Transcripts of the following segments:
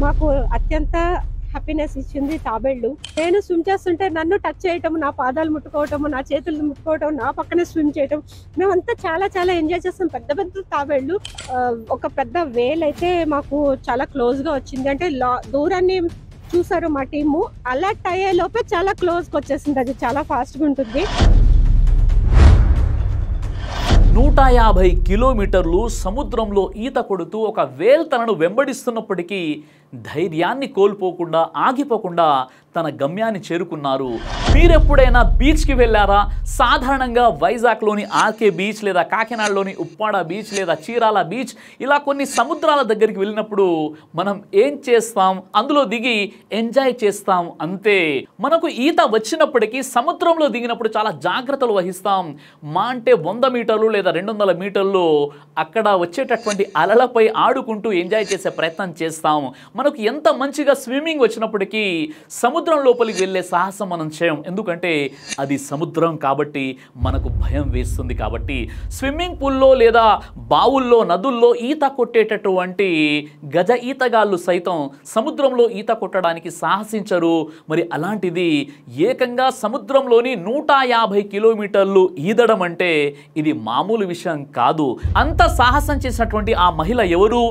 మాకు అత్యంత హ్యాపీనెస్ ఇచ్చింది తాబేళ్లు. నేను స్విమ్ చేస్తుంటే నన్ను టచ్ చేయటం, నా పాదాలు ముట్టుకోవటం, నా చేతులు ముట్టుకోవటం, నా పక్కనే స్విమ్ చేయటం, మేమంతా చాలా చాలా ఎంజాయ్ చేస్తాం. పెద్ద పెద్ద తాబేళ్లు. ఒక పెద్ద వేల్ అయితే మాకు చాలా క్లోజ్ గా వచ్చింది. అంటే దూరాన్ని చూసారు మా టీము, అలర్ట్ అయ్యే లోపే చాలా క్లోజ్ కి వచ్చేసింది. అది చాలా ఫాస్ట్ గా ఉంటుంది. 150 కిలోమీటర్లు సముద్రంలో ఈత కొడుతూ ఒక వేల్ తనను వెంబడిస్తున్నప్పటికీ ధైర్యాన్ని కోల్పోకుండా ఆగిపోకుండా తన గమ్యాన్ని చేరుకున్నారు. మీరెప్పుడైనా బీచ్కి వెళ్ళారా? సాధారణంగా వైజాగ్లోని ఆర్కే బీచ్ లేదా కాకినాడలోని ఉప్పాడ బీచ్ లేదా చీరాల బీచ్ ఇలా కొన్ని సముద్రాల దగ్గరికి వెళ్ళినప్పుడు మనం ఏం చేస్తాం? అందులో దిగి ఎంజాయ్ చేస్తాం అంతే. మనకు ఈత వచ్చినప్పటికీ సముద్రంలో దిగినప్పుడు చాలా జాగ్రత్తలు వహిస్తాం. మా అంటే 100 మీటర్లు లేదా 200 మీటర్లు అక్కడ వచ్చేటటువంటి అలలపై ఆడుకుంటూ ఎంజాయ్ చేసే ప్రయత్నం చేస్తాం. మనకు ఎంత మంచిగా స్విమ్మింగ్ వచ్చినప్పటికీ సముద్రం లోపలికి వెళ్ళే సాహసం మనం చేయం. ఎందుకంటే అది సముద్రం కాబట్టి, మనకు భయం వేస్తుంది కాబట్టి. స్విమ్మింగ్ పూల్లో లేదా బావుల్లో నదుల్లో ఈత కొట్టేటటువంటి గజ ఈతగాళ్ళు సైతం సముద్రంలో ఈత కొట్టడానికి సాహసించరు. మరి అలాంటిది ఏకంగా సముద్రంలోని 150 కిలోమీటర్లు ఈదడం అంటే ఇది మామూలు విషయం కాదు. అంత సాహసం చేసినటువంటి ఆ మహిళ ఎవరు,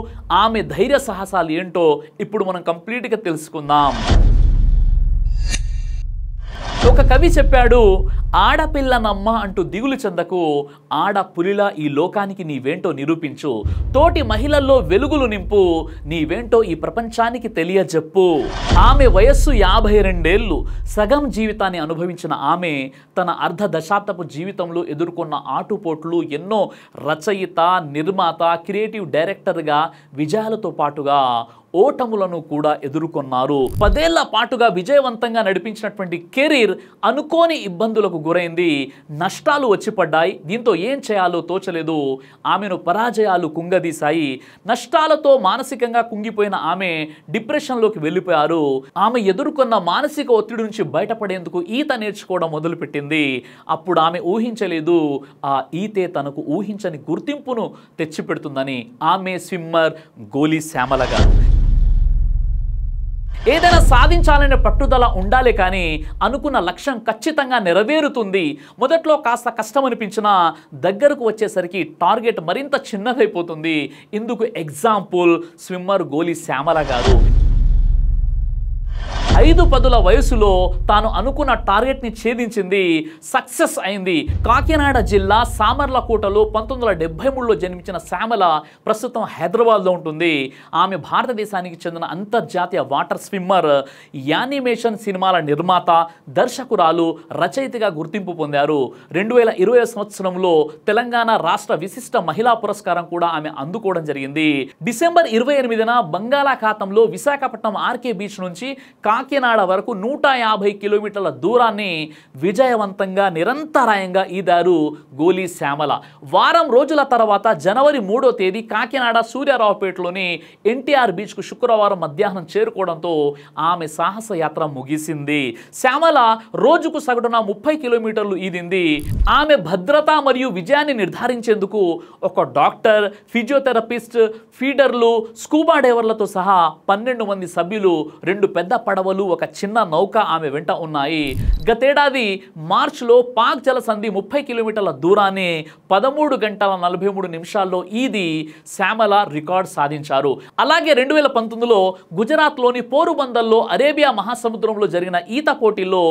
ఆమె ధైర్య సాహసాలు ఏంటో ఇప్పుడు మనం కంప్లీట్గా తెలుసుకుందాం. ఒక కవి చెప్పాడు, ఆడపిల్లనమ్మ అంటూ దిగులు చెందకు, ఆడ పులిలా ఈ లోకానికి నీవేంటో నిరూపించు, తోటి మహిళల్లో వెలుగులు నింపు, నీవేంటో ఈ ప్రపంచానికి తెలియజెప్పు. ఆమె వయస్సు 52 ఏళ్ళు. సగం జీవితాన్ని అనుభవించిన ఆమె తన అర్ధ దశాబ్దపు జీవితంలో ఎదుర్కొన్న ఆటుపోట్లు ఎన్నో. రచయిత, నిర్మాత, క్రియేటివ్ డైరెక్టర్గా విజయాలతో పాటుగా ఓటములను కూడా ఎదుర్కొన్నారు. 10 ఏళ్ల పాటుగా విజయవంతంగా నడిపించినటువంటి కెరీర్ అనుకోని ఇబ్బందులకు గురైంది. నష్టాలు వచ్చి పడ్డాయి. దీంతో ఏం చేయాలో తోచలేదు. ఆమెను పరాజయాలు కుంగదీశాయి. నష్టాలతో మానసికంగా కుంగిపోయిన ఆమె డిప్రెషన్లోకి వెళ్ళిపోయారు. ఆమె ఎదుర్కొన్న మానసిక ఒత్తిడి నుంచి బయటపడేందుకు ఈత నేర్చుకోవడం మొదలుపెట్టింది. అప్పుడు ఆమె ఊహించలేదు ఆ ఈతే తనకు ఊహించని గుర్తింపును తెచ్చిపెడుతుందని. ఆమె స్విమ్మర్ గోలి శ్యామల గారు. ఏదైనా సాధించాలనే పట్టుదల ఉండాలి, కానీ అనుకున్న లక్ష్యం ఖచ్చితంగా నెరవేరుతుంది. మొదట్లో కాస్త కష్టం అనిపించినా దగ్గరకు వచ్చేసరికి టార్గెట్ మరింత చిన్నదైపోతుంది. ఇందుకు ఎగ్జాంపుల్ స్విమ్మర్ గోలి శ్యామల గారు. 5 పదుల వయసులో తాను అనుకున్న టార్గెట్ని ఛేదించింది, సక్సెస్ అయింది. కాకినాడ జిల్లా సామర్లకోటలో 1973లో జన్మించిన శ్యామల ప్రస్తుతం హైదరాబాద్లో ఉంటుంది. ఆమె భారతదేశానికి చెందిన అంతర్జాతీయ వాటర్ స్విమ్మర్, యానిమేషన్ సినిమాల నిర్మాత, దర్శకురాలు, రచయితగా గుర్తింపు పొందారు. 2020 సంవత్సరంలో తెలంగాణ రాష్ట్ర విశిష్ట మహిళా పురస్కారం కూడా ఆమె అందుకోవడం జరిగింది. డిసెంబర్ 28న బంగాళాఖాతంలో విశాఖపట్నం ఆర్కే బీచ్ నుంచి కాకినాడ వరకు 150 కిలోమీటర్ల దూరాన్ని విజయవంతంగా నిరంతరాయంగా ఈదారు గోలి శ్యామల. వారం రోజుల తర్వాత జనవరి 3వ తేదీ కాకినాడ సూర్యారావుపేటలోని ఎన్టీఆర్ బీచ్కు శుక్రవారం మధ్యాహ్నం చేరుకోవడంతో ఆమె సాహస యాత్ర ముగిసింది. శ్యామల రోజుకు సగటున 30 కిలోమీటర్లు ఈదింది. ఆమె భద్రత మరియు విజయాన్ని నిర్ధారించేందుకు ఒక డాక్టర్, ఫిజియోథెరపిస్ట్, ఫీడర్లు, స్కూబా డైవర్లతో సహా 12 మంది సభ్యులు, 2 పెద్ద పడవలు, ఒక చిన్న నౌక ఆమె వెంట ఉన్నాయి. గతేడాది మార్చిలో పాక్ జలసంధి 30 కిలోమీటర్ల దూరాన్ని 13 గంటల 43 నిమిషాల్లో ఈది శ్యామల రికార్డ్ సాధించారు. అలాగే 2019లో గుజరాత్లోని పోరుబందర్లో అరేబియా మహాసముద్రంలో జరిగిన ఈత పోటీల్లో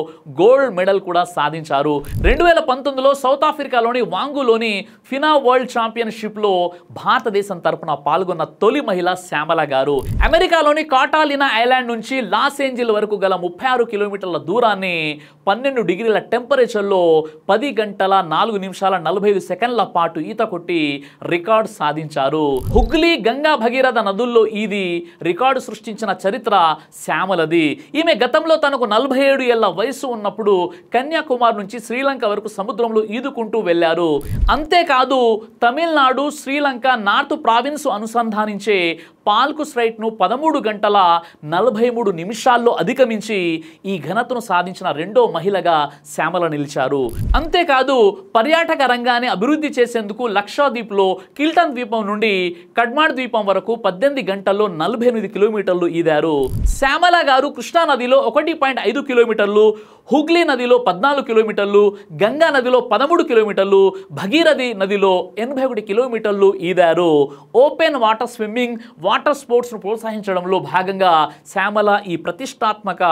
గోల్డ్ మెడల్ కూడా సాధించారు. 2019లో సౌత్ ఆఫ్రికాలోని వాంగులోని ఫినా వరల్డ్ ఛాంపియన్షిప్లో భారతదేశం తరపున పాల్గొన్న తొలి మహిళ శ్యామల గారు. అమెరికాలోని కాటాలినా ఐలాండ్ నుంచి లాస్ ఏంజిల్ వరకు గల 36 కిలోమీటర్ల దూరాన్ని 12 డిగ్రీల టెంపరేచర్లో 10 గంటల 4 నిమిషాల 45 సెకండ్ల పాటు ఈత కొట్టి రికార్డు సాధించారు. హుగ్లీ, గంగా, భగీరథ నదుల్లో ఈది రికార్డు సృష్టించిన చరిత్ర శ్యామలది. ఈమె గతంలో తనకు 47 ఏళ్ల వయసు ఉన్నప్పుడు కన్యాకుమారి నుంచి శ్రీలంక వరకు సముద్రంలో ఈదుకుంటూ వెళ్లారు. అంతేకాదు తమిళనాడు, శ్రీలంక నార్త్ ప్రావిన్స్ అనుసంధానించే పాల్కు స్ట్రైట్ను 13 గంటల 43 నిమిషాల్లో అధిగమించి ఈ ఘనతను సాధించిన రెండో మహిళగా శ్యామల నిలిచారు. అంతేకాదు పర్యాటక రంగాన్ని అభివృద్ధి చేసేందుకు లక్షద్వీప్లో కిల్టన్ ద్వీపం నుండి కడ్మాడ్ ద్వీపం వరకు 18 గంటల్లో 48 కిలోమీటర్లు ఈదారు. శ్యామల గారు కృష్ణా నదిలో 1.5 కిలోమీటర్లు, హుగ్లీ నదిలో 14 కిలోమీటర్లు, గంగా నదిలో 13 కిలోమీటర్లు, భగీరథి నదిలో 81 కిలోమీటర్లు ఈదారు. ఓపెన్ వాటర్ స్విమ్మింగ్, వాటర్ స్పోర్ట్స్ను ప్రోత్సహించడంలో భాగంగా శ్యామల ఈ ప్రతిష్టాత్మక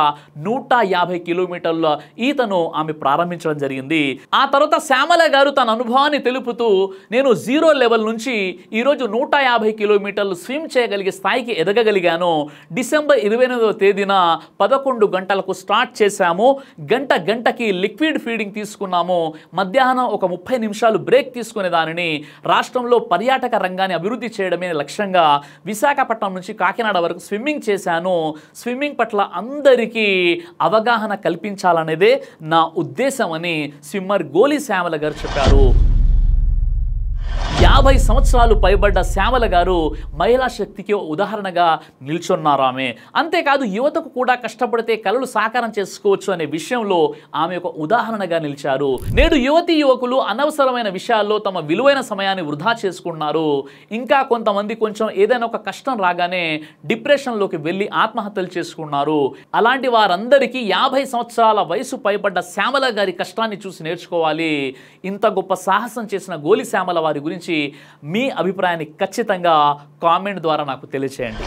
150 కిలోమీటర్ల ఈతను ఆమె ప్రారంభించడం జరిగింది. ఆ తర్వాత శ్యామల గారు తన అనుభవాన్ని తెలుపుతూ, నేను 0 లెవెల్ నుంచి ఈరోజు 150 కిలోమీటర్లు స్విమ్ చేయగలిగే స్థాయికి ఎదగగలిగాను. డిసెంబర్ 28వ తేదీన 11 గంటలకు స్టార్ట్ చేశాము. గంటకి లిక్విడ్ ఫీడింగ్ తీసుకున్నాము. మధ్యాహ్నం ఒక 30 నిమిషాలు బ్రేక్ తీసుకునే దానిని రాష్ట్రంలో పర్యాటక రంగాన్ని అభివృద్ధి చేయడమే లక్ష్యంగా విశాఖపట్నం నుంచి కాకినాడ వరకు స్విమ్మింగ్ చేశాను. స్విమ్మింగ్ పట్ల అందరికీ అవగాహన కల్పించాలనేదే నా ఉద్దేశం అని స్విమ్మర్ గోలి శ్యామల గారు చెప్పారు. 50 సంవత్సరాలు పైబడ్డ శ్యామల గారు మహిళా శక్తికి ఉదాహరణగా నిల్చున్నారు ఆమె. అంతేకాదు యువతకు కూడా కష్టపడితే కలలు సాకారం చేసుకోవచ్చు అనే విషయంలో ఆమె ఒక ఉదాహరణగా నిలిచారు. నేడు యువతీ యువకులు అనవసరమైన విషయాల్లో తమ విలువైన సమయాన్ని వృధా చేసుకున్నారు. ఇంకా కొంతమంది కొంచెం ఏదైనా ఒక కష్టం రాగానే డిప్రెషన్లోకి వెళ్ళి ఆత్మహత్యలు చేసుకున్నారు. అలాంటి వారందరికీ 50 సంవత్సరాల వయసు పైబడ్డ శ్యామల గారి కష్టాన్ని చూసి నేర్చుకోవాలి. ఇంత గొప్ప సాహసం చేసిన గోలి శ్యామల వారి గురించి మీ అభిప్రాయాన్ని ఖచ్చితంగా కామెంట్ ద్వారా నాకు తెలియచేయండి.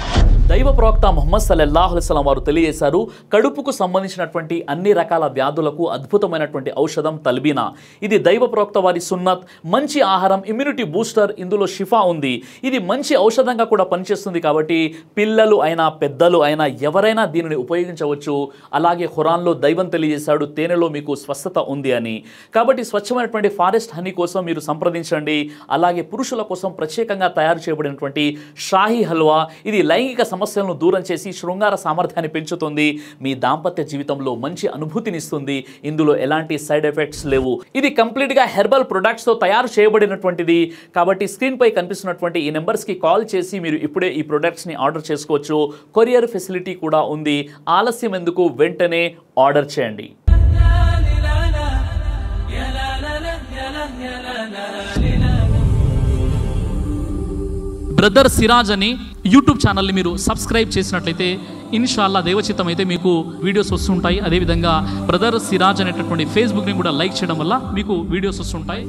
దైవ ప్రవక్త ముహమ్మద్ సల్లల్లాహు అలైహి వసల్లం వారు తెలియజేశారు, కడుపుకు సంబంధించినటువంటి అన్ని రకాల వ్యాధులకు అద్భుతమైనటువంటి ఔషధం తల్బీనా. ఇది దైవ ప్రవక్త వారి సున్నత్, మంచి ఆహారం, ఇమ్యూనిటీ బూస్టర్, ఇందులో షిఫా ఉంది. ఇది మంచి ఔషధంగా కూడా పనిచేస్తుంది. కాబట్టి పిల్లలు అయినా పెద్దలు అయినా ఎవరైనా దీనిని ఉపయోగించవచ్చు. అలాగే ఖురాన్లో దైవం తెలియజేశాడు, తేనెలో మీకు స్వస్థత ఉంది అని. కాబట్టి స్వచ్ఛమైనటువంటి ఫారెస్ట్ హనీ కోసం మీరు సంప్రదించండి. అలాగే పురుషుల కోసం ప్రత్యేకంగా తయారు చేయబడినటువంటి షాహీ హల్వా, ఇది లైంగిక సమస్యలను దూరం చేసి శృంగార సామర్థ్యాన్ని పెంచుతుంది. మీ దాంపత్య జీవితంలో మంచి అనుభూతినిస్తుంది. ఇందులో ఎలాంటి సైడ్ ఎఫెక్ట్స్ లేవు. ఇది కంప్లీట్గా హెర్బల్ ప్రొడక్ట్స్తో తయారు చేయబడినటువంటిది. కాబట్టి స్క్రీన్పై కనిపిస్తున్నటువంటి ఈ నెంబర్స్కి కాల్ చేసి మీరు ఇప్పుడే ఈ ప్రొడక్ట్స్ని ఆర్డర్ చేసుకోవచ్చు. కొరియర్ ఫెసిలిటీ కూడా ఉంది. ఆలస్యం ఎందుకు, వెంటనే ఆర్డర్ చేయండి. బ్రదర్ సిరాజ్ అని యూట్యూబ్ ఛానల్ని మీరు సబ్స్క్రైబ్ చేసినట్లయితే ఇన్షాల్లా దేవచిత్తం అయితే మీకు వీడియోస్ వస్తుంటాయి. అదేవిధంగా బ్రదర్ సిరాజ్ అనేటటువంటి ఫేస్బుక్ని కూడా లైక్ చేయడం వల్ల మీకు వీడియోస్ వస్తుంటాయి.